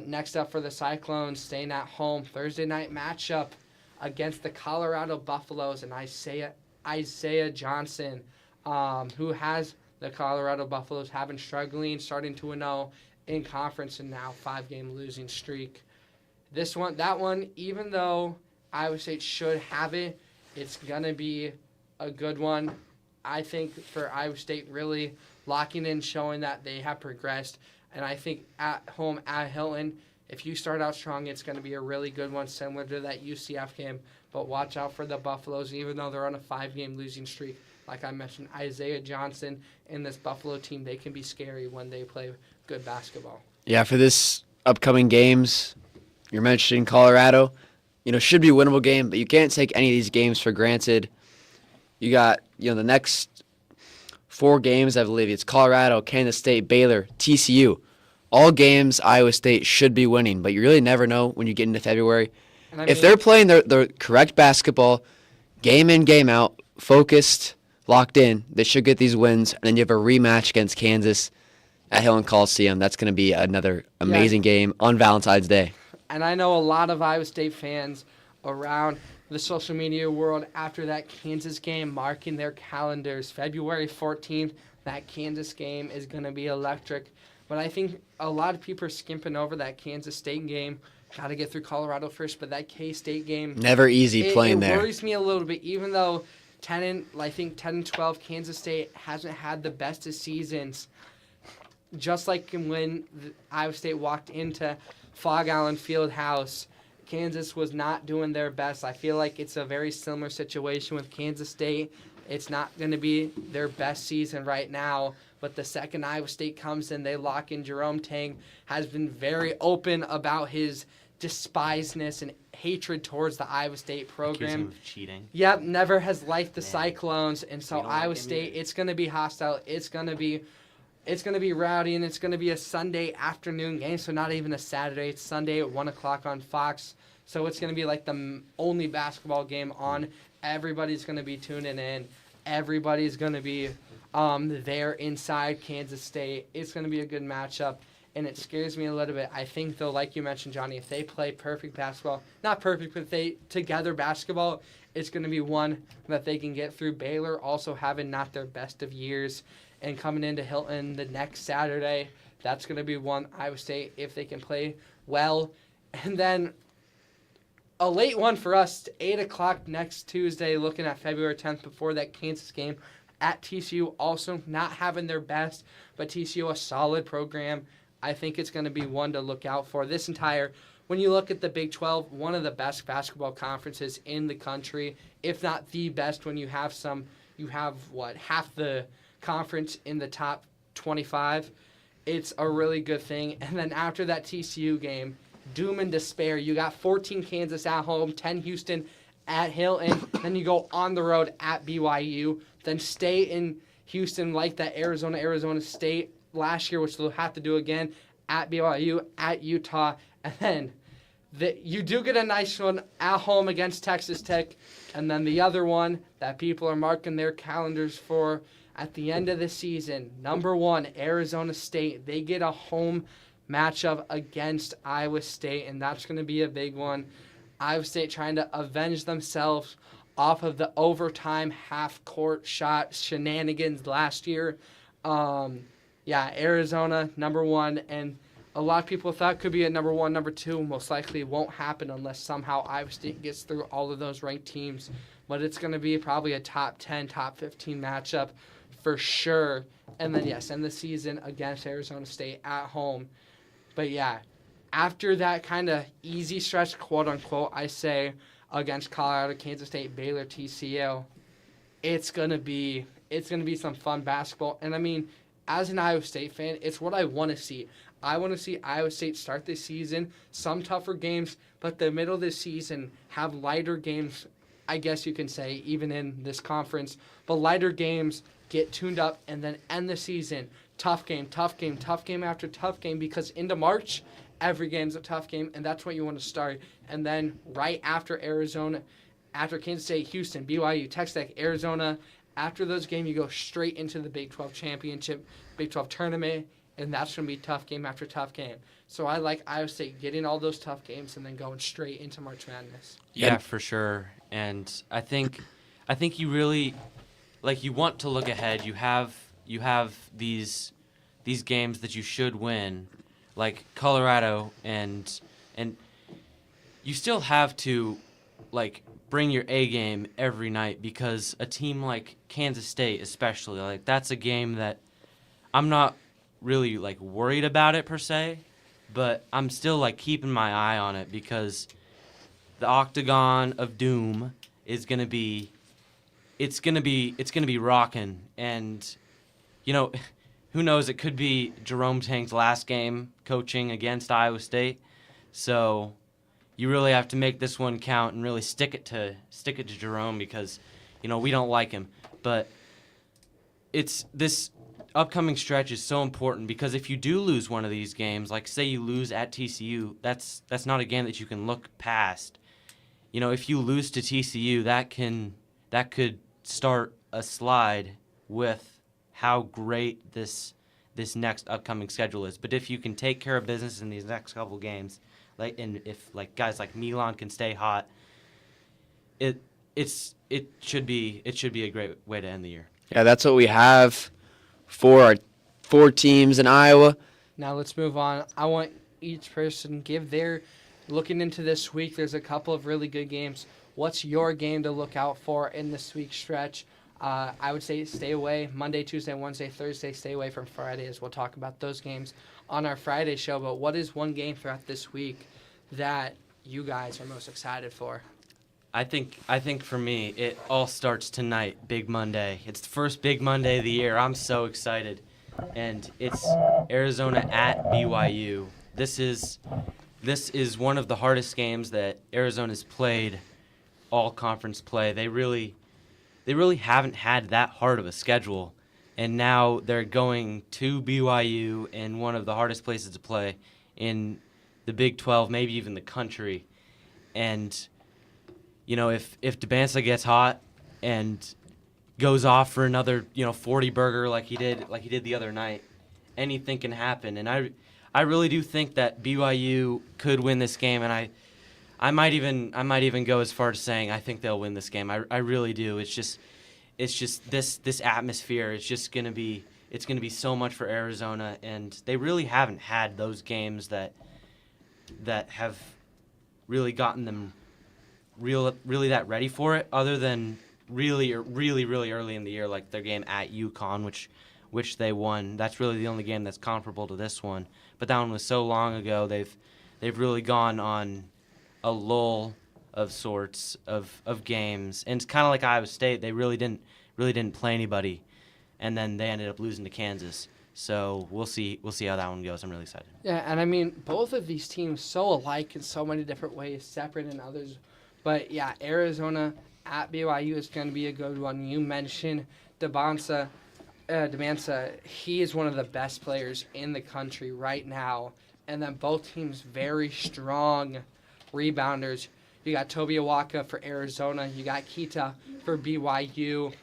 next up for the Cyclones, staying at home, Thursday night matchup against the Colorado Buffaloes and Isaiah Johnson, who has the Colorado Buffaloes have been struggling, starting to 0 in conference, and now 5-game losing streak. That one, even though Iowa State should have it, it's going to be a good one. I think for Iowa State really locking in, showing that they have progressed. And I think at home at Hilton, if you start out strong, it's going to be a really good one, similar to that UCF game. But watch out for the Buffaloes, even though they're on a 5-game losing streak. Like I mentioned, Isaiah Johnson and this Buffalo team, they can be scary when they play good basketball. Yeah, for this upcoming games, you're mentioning Colorado. Should be a winnable game, but you can't take any of these games for granted. You got, the next 4 games, I believe. It's Colorado, Kansas State, Baylor, TCU. All games Iowa State should be winning, but you really never know when you get into February. If they're playing their correct basketball, game in, game out, focused, locked in, they should get these wins. And then you have a rematch against Kansas at Hilton Coliseum. That's going to be another amazing game on Valentine's Day. And I know a lot of Iowa State fans around the social media world after that Kansas game marking their calendars. February 14th, that Kansas game is going to be electric. But I think a lot of people are skimping over that Kansas State game. Got to get through Colorado first, but that K-State game... Never easy playing there. It worries me a little bit, even though 10 and 12, Kansas State hasn't had the best of seasons. Just like when Iowa State walked into Fog Allen Fieldhouse, Kansas was not doing their best. I feel like it's a very similar situation with Kansas State. It's not going to be their best season right now, but the second Iowa State comes in, they lock in. Jerome Tang has been very open about his despisedness and hatred towards the Iowa State program. Accuse him of cheating. Yep, never has liked the Cyclones, and so We don't Iowa like him State, either. it's going to be hostile. It's going to be rowdy, and it's going to be a Sunday afternoon game, so not even a Saturday. It's Sunday at 1 o'clock on Fox. So it's going to be like the only basketball game on. Everybody's going to be tuning in. Everybody's going to be there inside Kansas State. It's going to be a good matchup, and it scares me a little bit. I think, though, like you mentioned, Johnny, if they play perfect basketball, not perfect, but if they together basketball, it's going to be one that they can get through. Baylor also having not their best of years, and coming into Hilton the next Saturday, that's going to be one Iowa State, if they can play well. And then a late one for us, 8 o'clock next Tuesday, looking at February 10th before that Kansas game at TCU. Also not having their best, but TCU, a solid program. I think it's going to be one to look out for. When you look at the Big 12, one of the best basketball conferences in the country, if not the best, when you have half the conference in the top 25. It's a really good thing. And then after that TCU game, doom and despair. You got 14 Kansas at home, 10 Houston at Hilton. Then you go on the road at BYU. Then stay in Houston like that Arizona State last year, which they'll have to do again, at BYU, at Utah. And then you do get a nice one at home against Texas Tech. And then the other one that people are marking their calendars for at the end of the season, number 1, Arizona State. They get a home matchup against Iowa State, and that's going to be a big one. Iowa State trying to avenge themselves off of the overtime half-court shot shenanigans last year. Arizona, number 1, and a lot of people thought could be at number 1, number 2. Most likely won't happen unless somehow Iowa State gets through all of those ranked teams. But it's going to be probably a top 10, top 15 matchup for sure. And then, end the season against Arizona State at home. But, after that kind of easy stretch, quote unquote, I say, against Colorado, Kansas State, Baylor, TCU, it's gonna be some fun basketball. And I mean, as an Iowa State fan, it's what I want to see. I want to see Iowa State start this season, some tougher games, but the middle of the season have lighter games, I guess you can say, even in this conference. But lighter games get tuned up and then end the season. Tough game, tough game, tough game after tough game, because into March, every game's a tough game, and that's what you want to start. And then right after Arizona, after Kansas State, Houston, BYU, Texas Tech, Arizona, after those games, you go straight into the Big 12 championship, Big 12 tournament, and that's going to be tough game after tough game. So I like Iowa State getting all those tough games and then going straight into March Madness. Yeah, for sure. And I think you really, like, you want to look ahead. You have these games that you should win, like Colorado, and you still have to, like, bring your A game every night, because a team like Kansas State especially, like, that's a game that I'm not really, like, worried about it per se, but I'm still, like, keeping my eye on it, because the Octagon of Doom is going to be rocking. And, you know, who knows, it could be Jerome Tang's last game coaching against Iowa State. So you really have to make this one count and really stick it to Jerome, because, you know, we don't like him. But it's this upcoming stretch is so important, because if you do lose one of these games, like say you lose at TCU, that's not a game that you can look past. You know, if you lose to TCU, that could start a slide with how great this next upcoming schedule is. But if you can take care of business in these next couple games, like, and if, like, guys like Milan can stay hot, it should be a great way to end the year. Yeah, that's what we have for our 4 teams in Iowa. Now let's move on. I want each person give their looking into this week. There's a couple of really good games. What's your game to look out for in this week's stretch? I would say stay away Monday, Tuesday, Wednesday, Thursday. Stay away from Friday, as we'll talk about those games on our Friday show. But what is one game throughout this week that you guys are most excited for? I think for me, it all starts tonight, Big Monday. It's the first Big Monday of the year. I'm so excited. And it's Arizona at BYU. This is one of the hardest games that Arizona's played all conference play. They really haven't had that hard of a schedule. And now they're going to BYU in one of the hardest places to play in the Big 12, maybe even the country. And, you know, if Debansa gets hot and goes off for another, 40 burger like he did the other night, anything can happen. And I really do think that BYU could win this game, and I might even go as far as saying I think they'll win this game. I really do. It's just this atmosphere. It's gonna be so much for Arizona, and they really haven't had those games that have really gotten them really that ready for it, other than really early in the year, like their game at UConn, which they won. That's really the only game that's comparable to this one. But that one was so long ago. They've really gone on a lull of sorts of games, and it's kind of like Iowa State. They really didn't play anybody, and then they ended up losing to Kansas. So we'll see how that one goes. I'm really excited. Yeah, and I mean, both of these teams so alike in so many different ways, separate in others. But yeah, Arizona at BYU is going to be a good one. You mentioned Debansa. He is one of the best players in the country right now. And then both teams very strong rebounders. You got Toby Awaka for Arizona. You got Kita for BYU.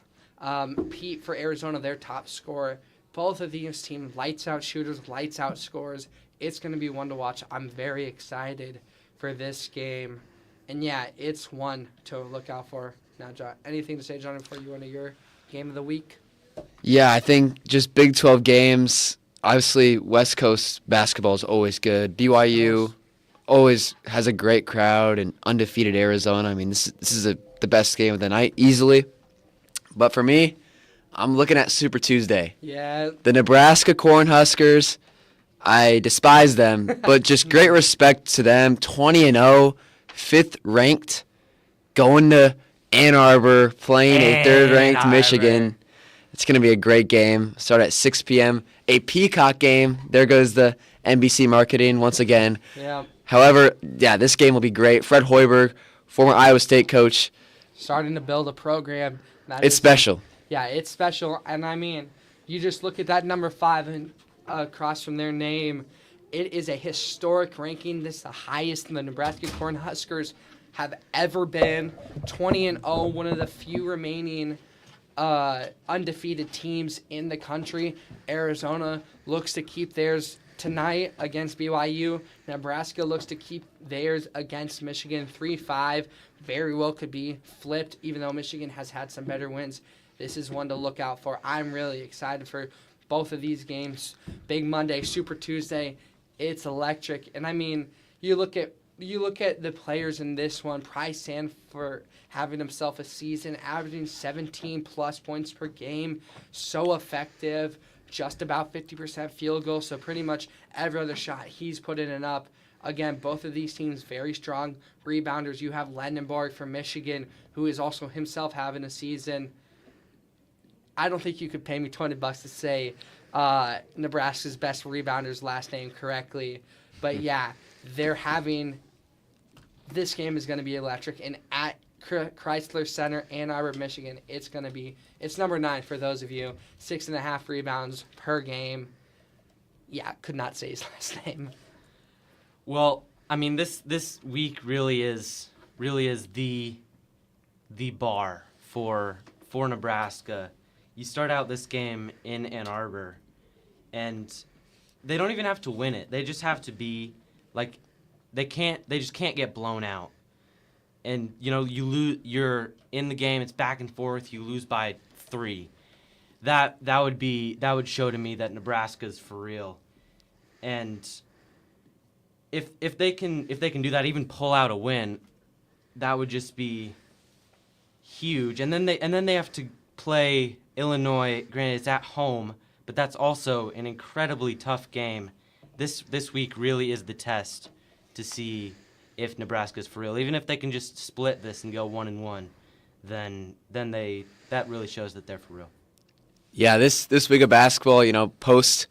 Pete for Arizona, their top scorer. Both of these teams, lights out shooters, lights out scorers. It's going to be one to watch. I'm very excited for this game. And yeah, it's one to look out for. Now, John, anything to say, John, before you go into your game of the week? Yeah, I think just Big 12 games. Obviously, West Coast basketball is always good. BYU always has a great crowd, and undefeated Arizona. I mean, this is the best game of the night, easily. But for me, I'm looking at Super Tuesday. Yeah. The Nebraska Cornhuskers. I despise them, but just great respect to them. 20-0, 5th ranked, going to Ann Arbor, playing a 3rd ranked Ann Arbor. Michigan. It's going to be a great game. Start at 6 p.m. A Peacock game. There goes the NBC marketing once again. Yeah. However, yeah, this game will be great. Fred Hoiberg, former Iowa State coach. Starting to build a program. It's special. Yeah, it's special. And I mean, you just look at that number 5 and across from their name. It is a historic ranking. This is the highest the Nebraska Cornhuskers have ever been. 20-0, one of the few remaining undefeated teams in the country. Arizona looks to keep theirs tonight against BYU. Nebraska looks to keep theirs against Michigan. 3-5 very well could be flipped, even though Michigan has had some better wins. This is one to look out for. I'm really excited for both of these games. Big Monday, Super Tuesday. It's electric. And I mean, you look at the players in this one. Price Sanford having himself a season, averaging 17-plus points per game. So effective, just about 50% field goal. So pretty much every other shot he's putting it up. Again, both of these teams very strong rebounders. You have Lendenborg from Michigan, who is also himself having a season. I don't think you could pay me $20 to say Nebraska's best rebounder last name correctly. But yeah, they're having – this game is going to be electric. And at Chrysler Center, Ann Arbor, Michigan, it's going to be – it's number 9 for those of you. 6.5 rebounds per game. Yeah, could not say his last name. Well, I mean, this week really is the bar for Nebraska. You start out this game in Ann Arbor, and they don't even have to win it. They just have to be like they just can't get blown out. And you know, you're in the game, it's back and forth, you lose by 3. That would show to me that Nebraska's for real. And if they can do that, even pull out a win, that would just be huge. And then they have to play Illinois. Granted, it's at home, but that's also an incredibly tough game. This week really is the test to see if Nebraska's for real. Even if they can just split this and go 1-1, then that really shows that they're for real. Yeah, this week of basketball, you know, post,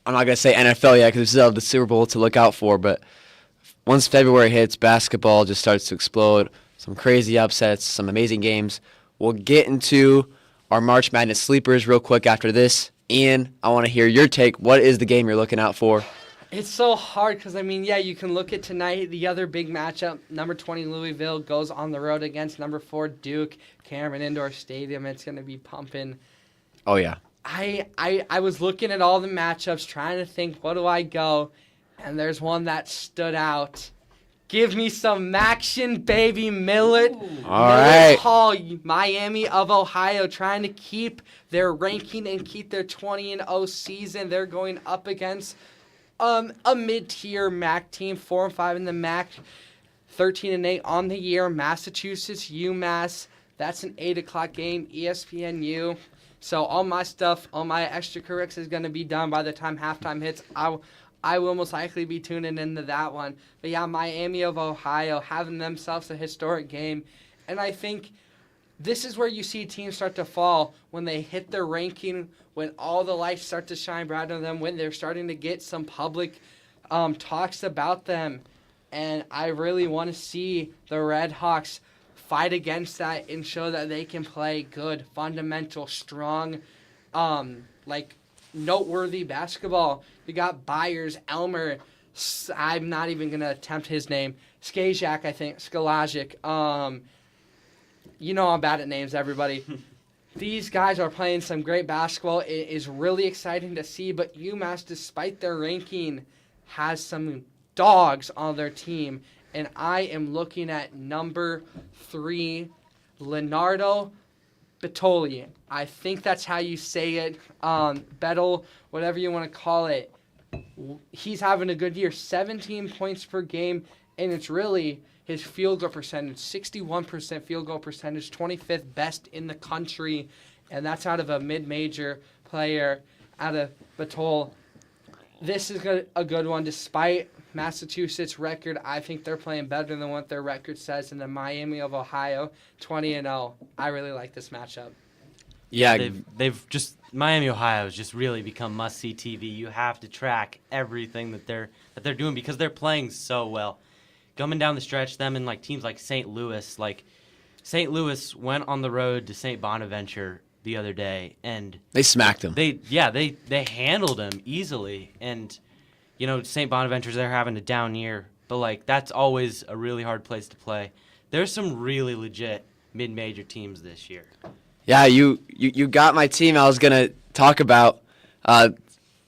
I'm not going to say NFL yet because we still have the Super Bowl to look out for, but once February hits, basketball just starts to explode. Some crazy upsets, some amazing games. We'll get into our March Madness sleepers real quick after this. Ian, I want to hear your take. What is the game you're looking out for? It's so hard because, I mean, yeah, you can look at tonight, the other big matchup. Number 20 Louisville goes on the road against number 4 Duke, Cameron Indoor Stadium. It's going to be pumping. Oh, yeah. I was looking at all the matchups, trying to think, what do I go? And there's one that stood out. Give me some Maction, baby. Millett. All right. Hall, Miami of Ohio, trying to keep their ranking and keep their 20-0 season. They're going up against a mid-tier MAC team, 4-5 in the MAC, 13-8 on the year. Massachusetts, UMass. That's an 8 o'clock game. ESPNU. So all my stuff, all my extracurriculars is going to be done by the time halftime hits. I will most likely be tuning into that one. But yeah, Miami of Ohio having themselves a historic game. And I think this is where you see teams start to fall when they hit their ranking, when all the lights start to shine bright on them, when they're starting to get some public talks about them. And I really want to see the Red Hawks fight against that and show that they can play good, fundamental, strong, noteworthy basketball. You got Byers, Elmer, I'm not even going to attempt his name, Skajak, I think, Skalajic. You know I'm bad at names, everybody. These guys are playing some great basketball. It is really exciting to see, but UMass, despite their ranking, has some dogs on their team. And I am looking at number 3, Leonardo Bettoli. I think that's how you say it. Bettel, whatever you want to call it. He's having a good year. 17 points per game, and it's really his field goal percentage. 61% field goal percentage, 25th best in the country, and that's out of a mid-major player out of Bettol. this is a good one. Despite Massachusetts' record, I think they're playing better than what their record says. And the Miami of Ohio, 20-0. I really like this matchup. Yeah, They've just Miami, Ohio has just really become must-see TV. You have to track everything that they're doing because they're playing so well. Coming down the stretch, them and like teams like St. Louis, St. Louis went on the road to St. Bonaventure the other day, and they smacked them. They handled them easily, and St. Bonaventure's they're having a down year, but like that's always a really hard place to play. There's some really legit mid-major teams this year. Yeah, you got my team I was going to talk about,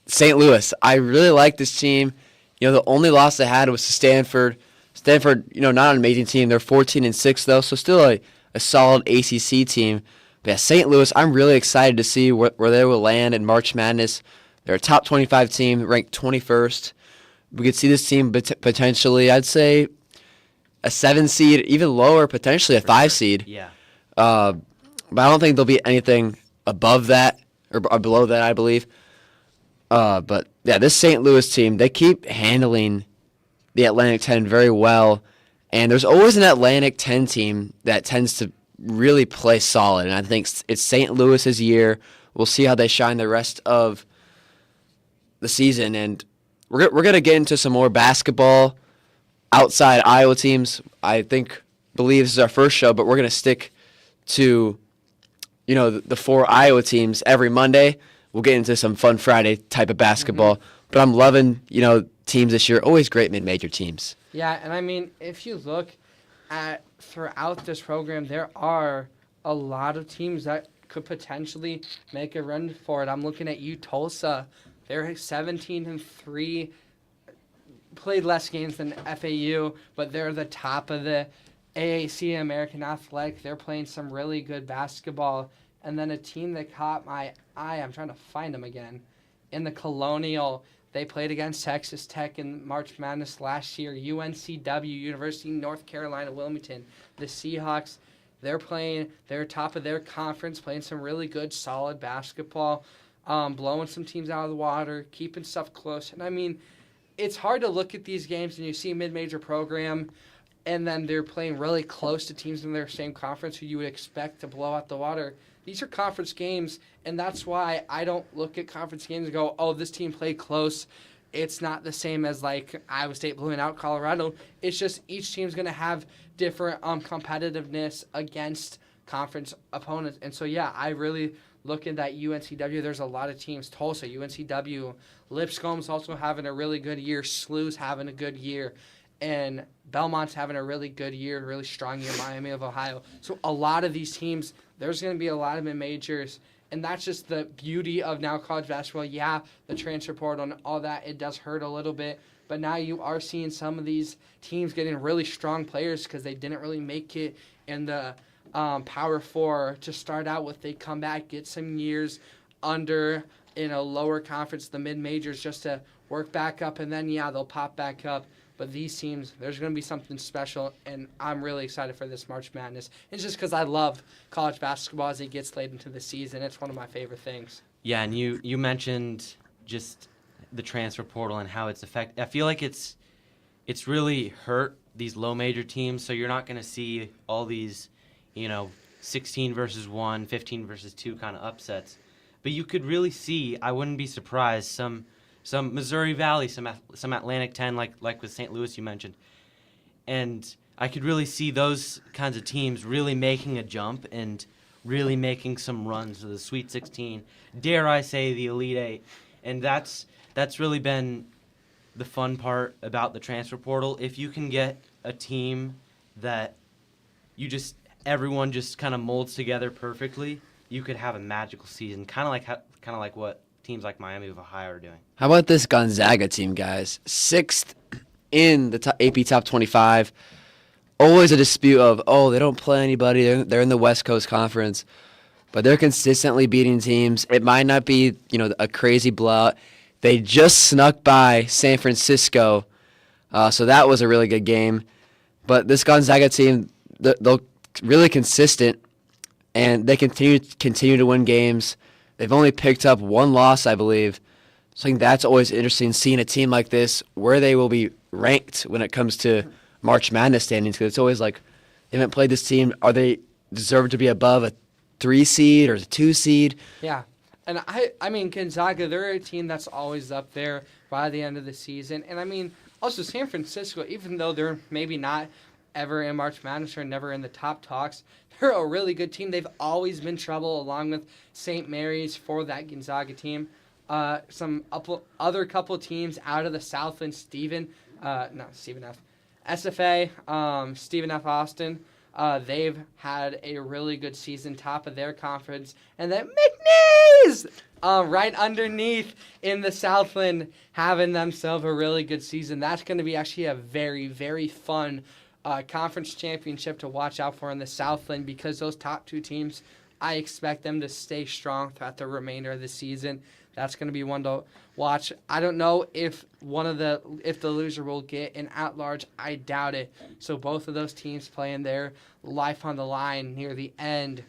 St. Louis. I really like this team. The only loss they had was to Stanford. Stanford, not an amazing team. They're 14-6 though, so still a solid ACC team. But yeah, St. Louis, I'm really excited to see where they will land in March Madness. They're a top 25 team, ranked 21st. We could see this team potentially, I'd say, a 7 seed, even lower, potentially a 5 seed. Yeah. But I don't think there'll be anything above that or below that, I believe. But yeah, this St. Louis team, they keep handling the Atlantic 10 very well. And there's always an Atlantic 10 team that tends to really play solid. And I think it's St. Louis's year. We'll see how they shine the rest of the season. And we're going to get into some more basketball outside Iowa teams. Believe this is our first show, but we're going to stick to the 4 Iowa teams every Monday. We'll get into some fun Friday type of basketball. Mm-hmm. But I'm loving, teams this year. Always great mid-major teams. Yeah, and I mean, if you look at throughout this program, there are a lot of teams that could potentially make a run for it. I'm looking at Tulsa. They're 17-3, played less games than FAU, but they're the top of the AAC, American Athletic. They're playing some really good basketball. And then a team that caught my eye, I'm trying to find them again, in the Colonial. They played against Texas Tech in March Madness last year. UNCW, University of North Carolina, Wilmington. The Seahawks, they're top of their conference, playing some really good, solid basketball, blowing some teams out of the water, keeping stuff close. And I mean, it's hard to look at these games and you see a mid-major program and then they're playing really close to teams in their same conference who you would expect to blow out the water. These are conference games, and that's why I don't look at conference games and go, oh, this team played close. It's not the same as, like, Iowa State blowing out Colorado. It's just each team's going to have different competitiveness against conference opponents. And so, yeah, I really look at that UNCW. There's a lot of teams. Tulsa, UNCW, Lipscomb's also having a really good year. SLU's having a good year. And Belmont's having a really good year, really strong year, Miami of Ohio. So a lot of these teams, there's going to be a lot of mid-majors, and that's just the beauty of now college basketball. Yeah, the transfer portal and all that, it does hurt a little bit, but now you are seeing some of these teams getting really strong players because they didn't really make it in the Power Four to start out with. They come back, get some years under in a lower conference, the mid-majors, just to work back up, and then, yeah, they'll pop back up. But these teams, there's going to be something special, and I'm really excited for this March Madness. It's just because I love college basketball as it gets late into the season. It's one of my favorite things. Yeah, and you mentioned just the transfer portal and how it's affected. I feel like it's really hurt these low major teams, so you're not going to see all these, 16 versus 1, 15 versus 2 kind of upsets. But you could really see, I wouldn't be surprised, some Missouri Valley, some Atlantic 10, like with St. Louis you mentioned. And I could really see those kinds of teams really making a jump and really making some runs to the Sweet 16, dare I say the Elite 8. And that's really been the fun part about the transfer portal. If you can get a team that everyone just kind of molds together perfectly, you could have a magical season, kind of like what teams like Miami of Ohio are doing. How about this Gonzaga team, guys? 6th in the AP Top 25. Always a dispute of, they don't play anybody. They're in the West Coast Conference. But they're consistently beating teams. It might not be, a crazy blowout. They just snuck by San Francisco. So that was a really good game. But this Gonzaga team, they're really consistent. And they continue to win games. They've only picked up one loss, I believe. So I think that's always interesting, seeing a team like this, where they will be ranked when it comes to March Madness standings, because it's always like, they haven't played this team. Are they deserved to be above a 3 seed or a 2 seed? Yeah. And I mean, Gonzaga, they're a team that's always up there by the end of the season. And I mean, also San Francisco, even though they're maybe not ever in March Madness or never in the top talks, they're a really good team. They've always been trouble, along with St. Mary's, for that Gonzaga team. Other couple teams out of the Southland, SFA, Stephen F. Austin. They've had a really good season, top of their conference. And then McNeese, right underneath in the Southland, having themselves a really good season. That's going to be actually a very, very fun conference championship to watch out for in the Southland, because those top two teams, I expect them to stay strong throughout the remainder of the season. That's going to be one to watch. I don't know if the loser will get an at-large. I doubt it. So both of those teams playing their life on the line near the end.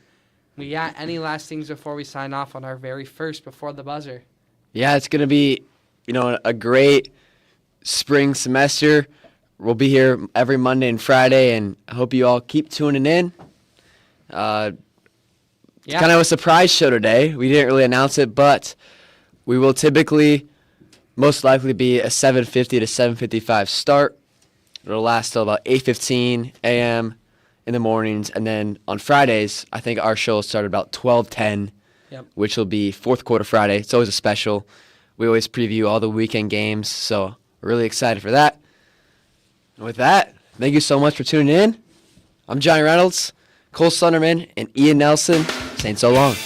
We got any last things before we sign off on our very first Before the Buzzer? Yeah, it's going to be, a great spring semester. We'll be here every Monday and Friday, and I hope you all keep tuning in. It's kind of a surprise show today. We didn't really announce it, but we will typically most likely be a 7:50 to 7:55 start. It'll last till about 8:15 a.m. in the mornings, and then on Fridays, I think our show will start about 12:10, which will be fourth quarter Friday. It's always a special. We always preview all the weekend games, so we're really excited for that. And with that, thank you so much for tuning in. I'm Johnny Reynolds, Cole Sunderman, and Ian Nelson saying so long.